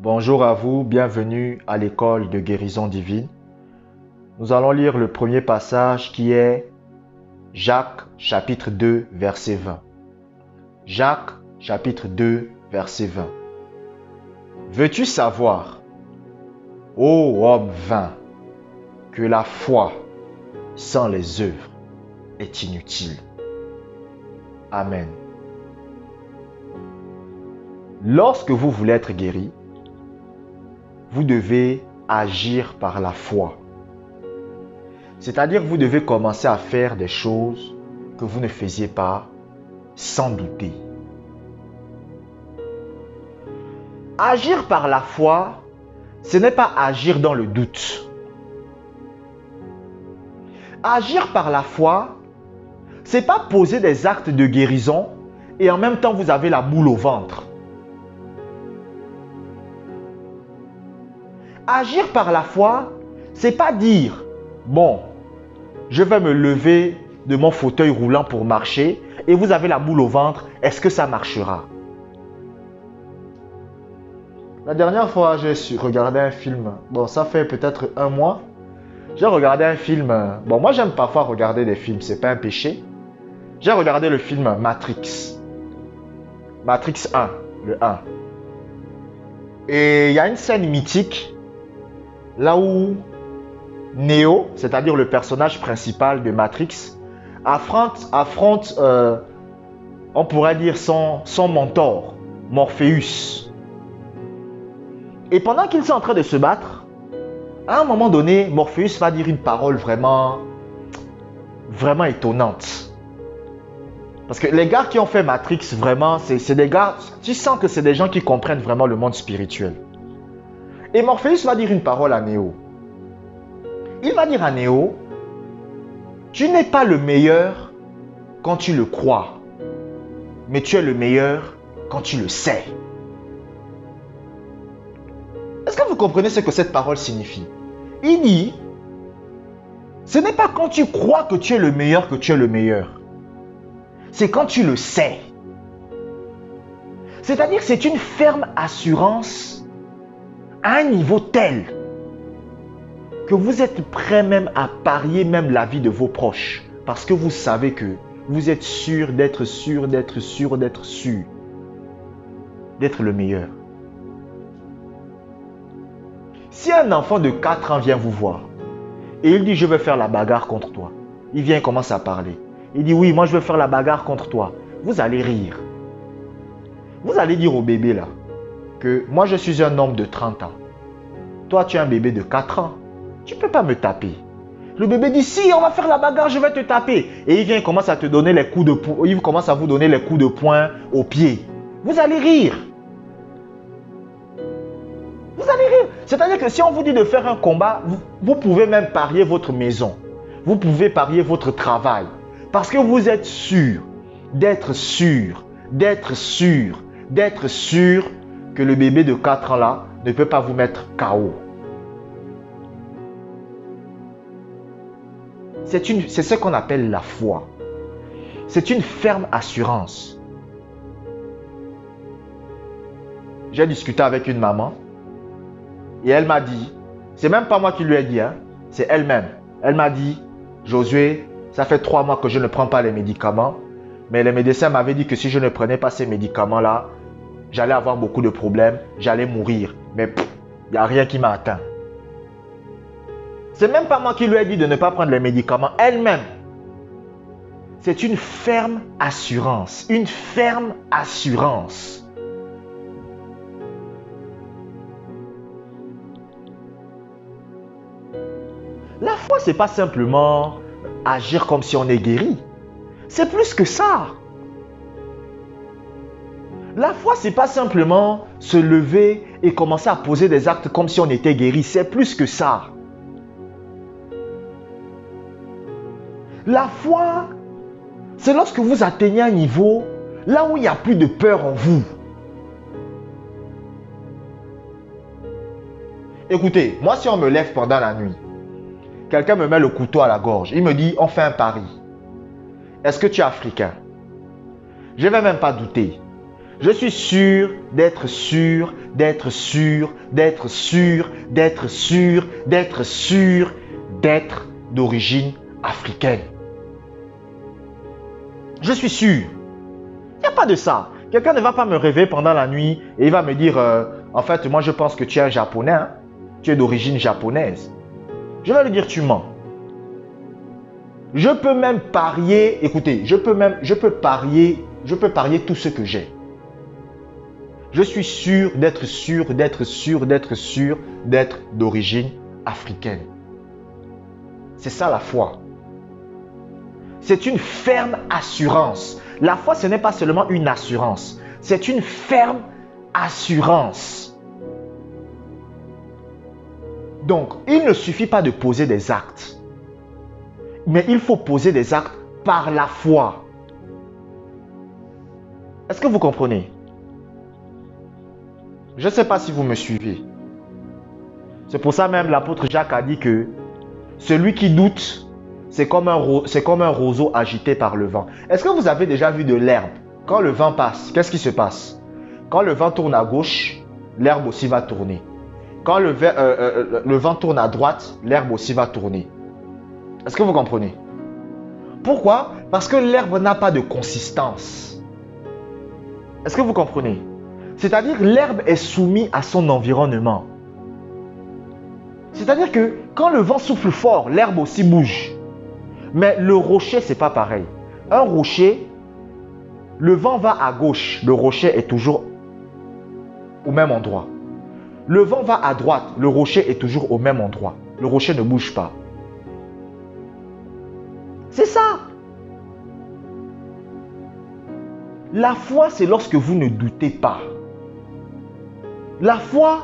Bonjour à vous, bienvenue à l'école de guérison divine. Nous allons lire le premier passage qui est Jacques chapitre 2 verset 20. Jacques chapitre 2 verset 20. Veux-tu savoir, ô homme vain, que la foi sans les œuvres est inutile? Amen. Lorsque vous voulez être guéri, vous devez agir par la foi. C'est-à-dire que vous devez commencer à faire des choses que vous ne faisiez pas sans douter. Agir par la foi, ce n'est pas agir dans le doute. Agir par la foi, ce n'est pas poser des actes de guérison et en même temps vous avez la boule au ventre. Agir par la foi, c'est pas dire, bon, je vais me lever de mon fauteuil roulant pour marcher et vous avez la boule au ventre, est-ce que ça marchera? La dernière fois, j'ai regardé un film, bon, ça fait peut-être un mois, j'ai regardé un film, bon, moi j'aime parfois regarder des films, c'est pas un péché. J'ai regardé le film Matrix. Matrix 1, le 1. Et il y a une scène mythique là où Neo, c'est-à-dire le personnage principal de Matrix, affronte on pourrait dire son mentor, Morpheus. Et pendant qu'ils sont en train de se battre, à un moment donné, Morpheus va dire une parole vraiment étonnante. Parce que les gars qui ont fait Matrix, vraiment, c'est des gars, tu sens que c'est des gens qui comprennent vraiment le monde spirituel. Et Morpheus va dire une parole à Neo. Il va dire à Neo, tu n'es pas le meilleur quand tu le crois, mais tu es le meilleur quand tu le sais. Est-ce que vous comprenez ce que cette parole signifie? Il dit, ce n'est pas quand tu crois que tu es le meilleur que tu es le meilleur. C'est quand tu le sais. C'est-à-dire que c'est une ferme assurance à un niveau tel que vous êtes prêt même à parier même la vie de vos proches parce que vous savez que vous êtes sûr d'être le meilleur. Si un enfant de 4 ans vient vous voir et il dit je veux faire la bagarre contre toi, il vient et commence à parler. Il dit oui, moi je veux faire la bagarre contre toi. Vous allez rire. Vous allez dire au bébé là que moi je suis un homme de 30 ans. Toi tu es un bébé de 4 ans. Tu ne peux pas me taper. Le bébé dit si on va faire la bagarre, je vais te taper. Et il vient, il commence à te donner les coups de poing. Il commence à vous donner les coups de poing au pied. Vous allez rire. Vous allez rire. C'est-à-dire que si on vous dit de faire un combat, vous pouvez même parier votre maison. Vous pouvez parier votre travail. Parce que vous êtes sûr que le bébé de 4 ans là ne peut pas vous mettre KO. C'est ce qu'on appelle la foi. C'est une ferme assurance. J'ai discuté avec une maman et elle m'a dit, c'est même pas moi qui lui ai dit, hein, c'est elle-même. Elle m'a dit, Josué, ça fait 3 mois que je ne prends pas les médicaments, mais les médecins m'avaient dit que si je ne prenais pas ces médicaments-là, j'allais avoir beaucoup de problèmes, j'allais mourir. Mais il n'y a rien qui m'a atteint. C'est même pas moi qui lui ai dit de ne pas prendre les médicaments, elle-même. C'est une ferme assurance. Une ferme assurance. La foi, c'est pas simplement agir comme si on est guéri. C'est plus que ça. La foi, c'est pas simplement se lever et commencer à poser des actes comme si on était guéri. C'est plus que ça. La foi, c'est lorsque vous atteignez un niveau là où il n'y a plus de peur en vous. Écoutez, moi si on me lève pendant la nuit, quelqu'un me met le couteau à la gorge, il me dit on fait un pari. Est-ce que tu es africain? Je ne vais même pas douter. Je suis sûr d'être sûr d'être sûr, d'être sûr, d'être sûr, d'être sûr, d'être d'origine africaine. Je suis sûr. Il n'y a pas de ça. Quelqu'un ne va pas me réveiller pendant la nuit et il va me dire, en fait, moi je pense que tu es un japonais, hein? Tu es d'origine japonaise. Je vais lui dire, tu mens. Je peux même parier, écoutez, je peux parier tout ce que j'ai. Je suis sûr d'être sûr, d'être sûr, d'être sûr, d'être d'origine africaine. C'est ça la foi. C'est une ferme assurance. La foi, ce n'est pas seulement une assurance, c'est une ferme assurance. Donc, il ne suffit pas de poser des actes, mais il faut poser des actes par la foi. Est-ce que vous comprenez? Je ne sais pas si vous me suivez. C'est pour ça même l'apôtre Jacques a dit que celui qui doute, c'est comme un roseau agité par le vent. Est-ce que vous avez déjà vu de l'herbe? Quand le vent passe, qu'est-ce qui se passe? Quand le vent tourne à gauche, l'herbe aussi va tourner. Quand le vent tourne à droite, l'herbe aussi va tourner. Est-ce que vous comprenez? Pourquoi? Parce que l'herbe n'a pas de consistance. Est-ce que vous comprenez? C'est-à-dire l'herbe est soumise à son environnement. C'est-à-dire que quand le vent souffle fort, l'herbe aussi bouge. Mais le rocher, ce n'est pas pareil. Un rocher, le vent va à gauche, le rocher est toujours au même endroit. Le vent va à droite, le rocher est toujours au même endroit. Le rocher ne bouge pas. C'est ça. La foi, c'est lorsque vous ne doutez pas. La foi,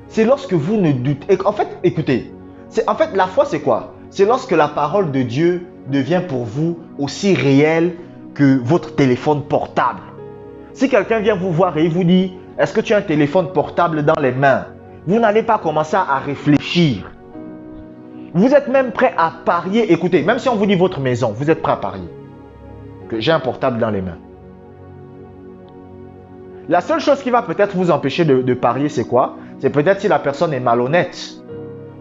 c'est lorsque vous ne doutez. En fait, écoutez, la foi, c'est quoi? C'est lorsque la parole de Dieu devient pour vous aussi réelle que votre téléphone portable. Si quelqu'un vient vous voir et il vous dit, est-ce que tu as un téléphone portable dans les mains? Vous n'allez pas commencer à réfléchir. Vous êtes même prêt à parier. Écoutez, même si on vous dit votre maison, vous êtes prêt à parier que j'ai un portable dans les mains. La seule chose qui va peut-être vous empêcher de parier, c'est quoi? C'est peut-être si la personne est malhonnête.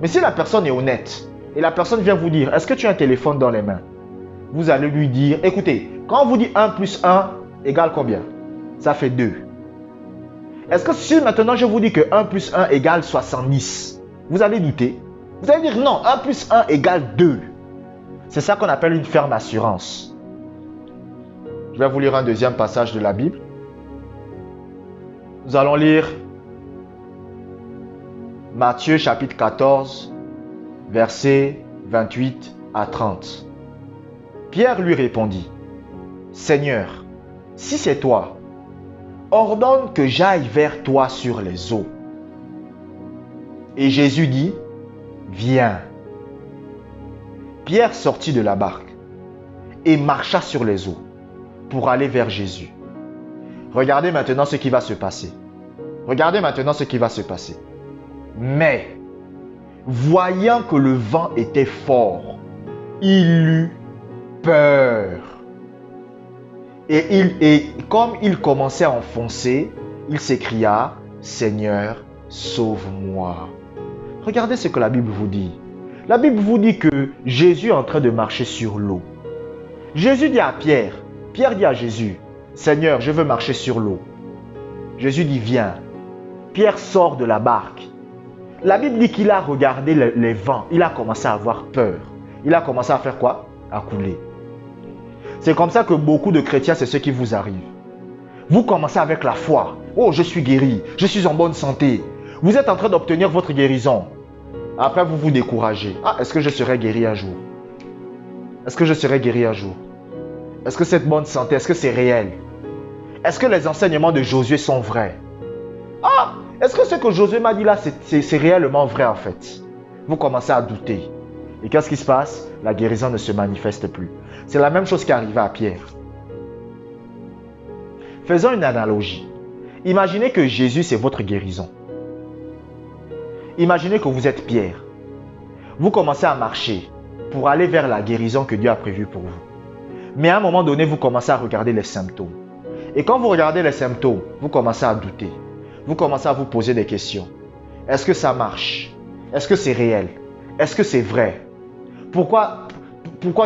Mais si la personne est honnête et la personne vient vous dire, est-ce que tu as un téléphone dans les mains? Vous allez lui dire, écoutez, quand on vous dit 1 plus 1 égale combien? Ça fait 2. Est-ce que si maintenant je vous dis que 1 plus 1 égale 70, vous allez douter? Vous allez dire non, 1 plus 1 égale 2. C'est ça qu'on appelle une ferme assurance. Je vais vous lire un deuxième passage de la Bible. Nous allons lire Matthieu chapitre 14, versets 28 à 30. Pierre lui répondit, Seigneur, si c'est toi, ordonne que j'aille vers toi sur les eaux. Et Jésus dit, viens. Pierre sortit de la barque et marcha sur les eaux pour aller vers Jésus. Regardez maintenant ce qui va se passer. Regardez maintenant ce qui va se passer. Mais, voyant que le vent était fort, il eut peur. Et comme il commençait à enfoncer, il s'écria, Seigneur, sauve-moi. Regardez ce que la Bible vous dit. La Bible vous dit que Jésus est en train de marcher sur l'eau. Jésus dit à Pierre, Pierre dit à Jésus, Seigneur, je veux marcher sur l'eau. Jésus dit, viens. Pierre sort de la barque. La Bible dit qu'il a regardé les vents. Il a commencé à avoir peur. Il a commencé à faire quoi? À couler. C'est comme ça que beaucoup de chrétiens, c'est ce qui vous arrive. Vous commencez avec la foi. Oh, je suis guéri. Je suis en bonne santé. Vous êtes en train d'obtenir votre guérison. Après, vous vous découragez. Ah, est-ce que je serai guéri un jour? Est-ce que je serai guéri un jour? Est-ce que cette bonne santé, est-ce que c'est réel? Est-ce que les enseignements de Josué sont vrais? Ah, est-ce que ce que Josué m'a dit là, c'est réellement vrai en fait? Vous commencez à douter. Et qu'est-ce qui se passe? La guérison ne se manifeste plus. C'est la même chose qui est arrivée à Pierre. Faisons une analogie. Imaginez que Jésus, c'est votre guérison. Imaginez que vous êtes Pierre. Vous commencez à marcher pour aller vers la guérison que Dieu a prévue pour vous. Mais à un moment donné, vous commencez à regarder les symptômes. Et quand vous regardez les symptômes, vous commencez à douter. vous commencez à vous poser des questions. Est-ce que ça marche? Est-ce que c'est réel? Est-ce que c'est vrai? Pourquoi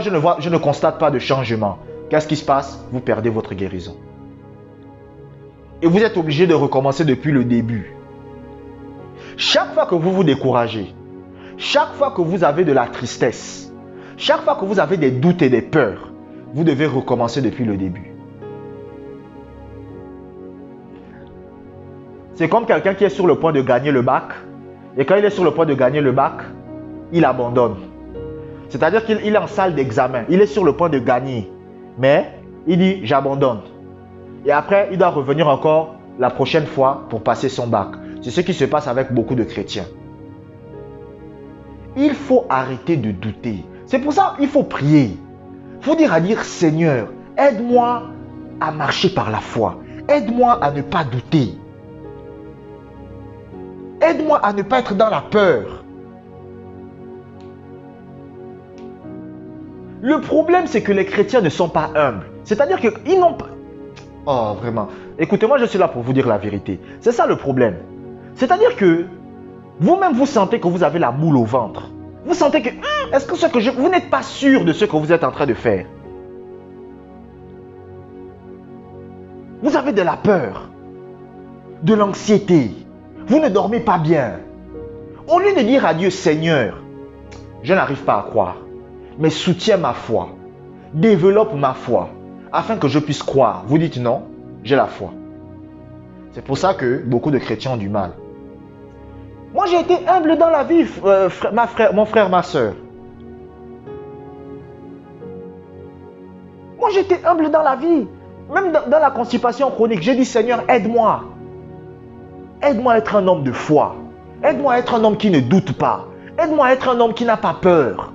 je ne constate pas de changement? Qu'est-ce qui se passe? Vous perdez votre guérison. Et vous êtes obligé de recommencer depuis le début. Chaque fois que vous vous découragez, chaque fois que vous avez de la tristesse, chaque fois que vous avez des doutes et des peurs, vous devez recommencer depuis le début. C'est comme quelqu'un qui est sur le point de gagner le bac. Et quand il est sur le point de gagner le bac, il abandonne. C'est-à-dire qu'il est en salle d'examen. Il est sur le point de gagner. Mais il dit, j'abandonne. Et après, il doit revenir encore la prochaine fois pour passer son bac. C'est ce qui se passe avec beaucoup de chrétiens. Il faut arrêter de douter. C'est pour ça qu'il faut prier. Il faut dire Seigneur, aide-moi à marcher par la foi. Aide-moi à ne pas douter. Aide-moi à ne pas être dans la peur. Le problème, c'est que les chrétiens ne sont pas humbles. C'est-à-dire qu'ils n'ont pas... Oh, vraiment. Écoutez-moi, je suis là pour vous dire la vérité. C'est ça le problème. C'est-à-dire que vous-même, vous sentez que vous avez la boule au ventre. Vous sentez que... Est-ce que vous n'êtes pas sûr de ce que vous êtes en train de faire? Vous avez de la peur, de l'anxiété. Vous ne dormez pas bien. Au lieu de dire à Dieu, Seigneur, je n'arrive pas à croire, mais soutiens ma foi, développe ma foi, afin que je puisse croire. Vous dites non, j'ai la foi. C'est pour ça que beaucoup de chrétiens ont du mal. Moi, j'ai été humble dans la vie, mon frère, ma soeur. Moi, j'ai été humble dans la vie. Même dans la constipation chronique, j'ai dit, Seigneur, aide-moi. Aide-moi à être un homme de foi. Aide-moi à être un homme qui ne doute pas. Aide-moi à être un homme qui n'a pas peur.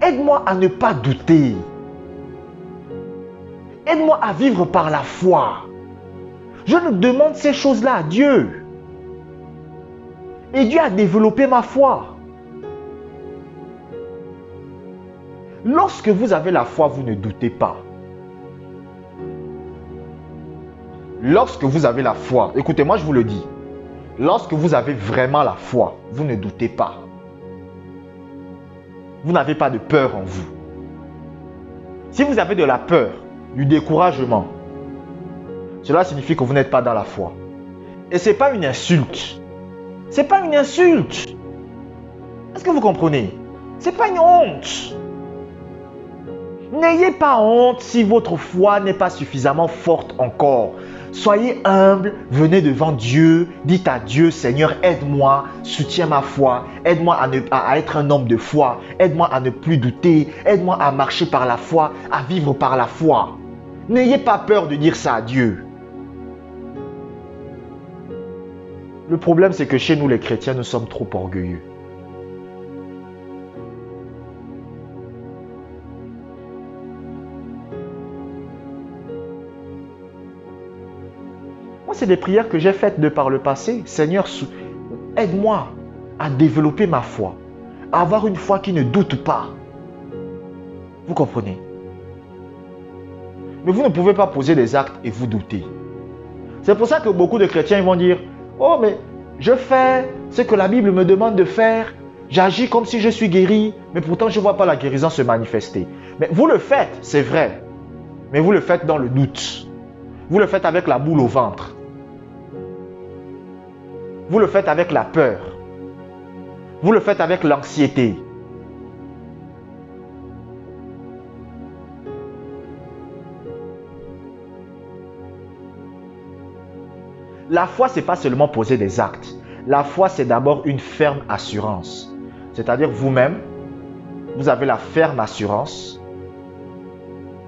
Aide-moi à ne pas douter. Aide-moi à vivre par la foi. Je ne demande ces choses-là à Dieu. Et Dieu a développé ma foi. Lorsque vous avez la foi, vous ne doutez pas. Lorsque vous avez la foi, écoutez-moi, je vous le dis. Lorsque vous avez vraiment la foi, vous ne doutez pas. Vous n'avez pas de peur en vous. Si vous avez de la peur, du découragement, cela signifie que vous n'êtes pas dans la foi. Et ce n'est pas une insulte. Ce n'est pas une insulte. Est-ce que vous comprenez? Ce n'est pas une honte. N'ayez pas honte si votre foi n'est pas suffisamment forte encore. Soyez humble, venez devant Dieu, dites à Dieu, Seigneur, aide-moi, soutiens ma foi, aide-moi à être un homme de foi, aide-moi à ne plus douter, aide-moi à marcher par la foi, à vivre par la foi. N'ayez pas peur de dire ça à Dieu. Le problème, c'est que chez nous, les chrétiens, nous sommes trop orgueilleux. Moi, c'est des prières que j'ai faites de par le passé. Seigneur, aide-moi à développer ma foi, à avoir une foi qui ne doute pas. Vous comprenez? Mais vous ne pouvez pas poser des actes et vous douter. C'est pour ça que beaucoup de chrétiens ils vont dire, oh mais je fais ce que la Bible me demande de faire, j'agis comme si je suis guéri, mais pourtant je ne vois pas la guérison se manifester. Mais vous le faites, c'est vrai, mais vous le faites dans le doute. Vous le faites avec la boule au ventre. Vous le faites avec la peur. Vous le faites avec l'anxiété. La foi, ce n'est pas seulement poser des actes. La foi, c'est d'abord une ferme assurance. C'est-à-dire vous-même, vous avez la ferme assurance.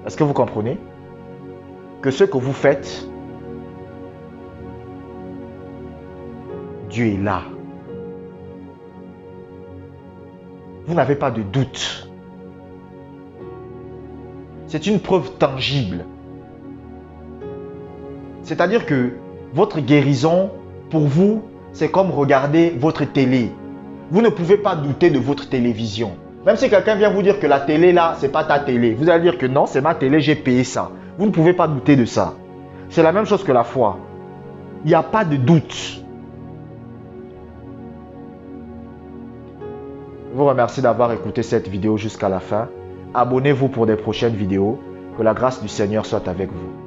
Est-ce que vous comprenez? Que ce que vous faites, Dieu est là. Vous n'avez pas de doute. C'est une preuve tangible. C'est-à-dire que votre guérison, pour vous, c'est comme regarder votre télé. Vous ne pouvez pas douter de votre télévision. Même si quelqu'un vient vous dire que la télé là, c'est pas ta télé, vous allez dire que non, c'est ma télé, j'ai payé ça. Vous ne pouvez pas douter de ça. C'est la même chose que la foi. Il n'y a pas de doute. Je vous remercie d'avoir écouté cette vidéo jusqu'à la fin. Abonnez-vous pour des prochaines vidéos. Que la grâce du Seigneur soit avec vous.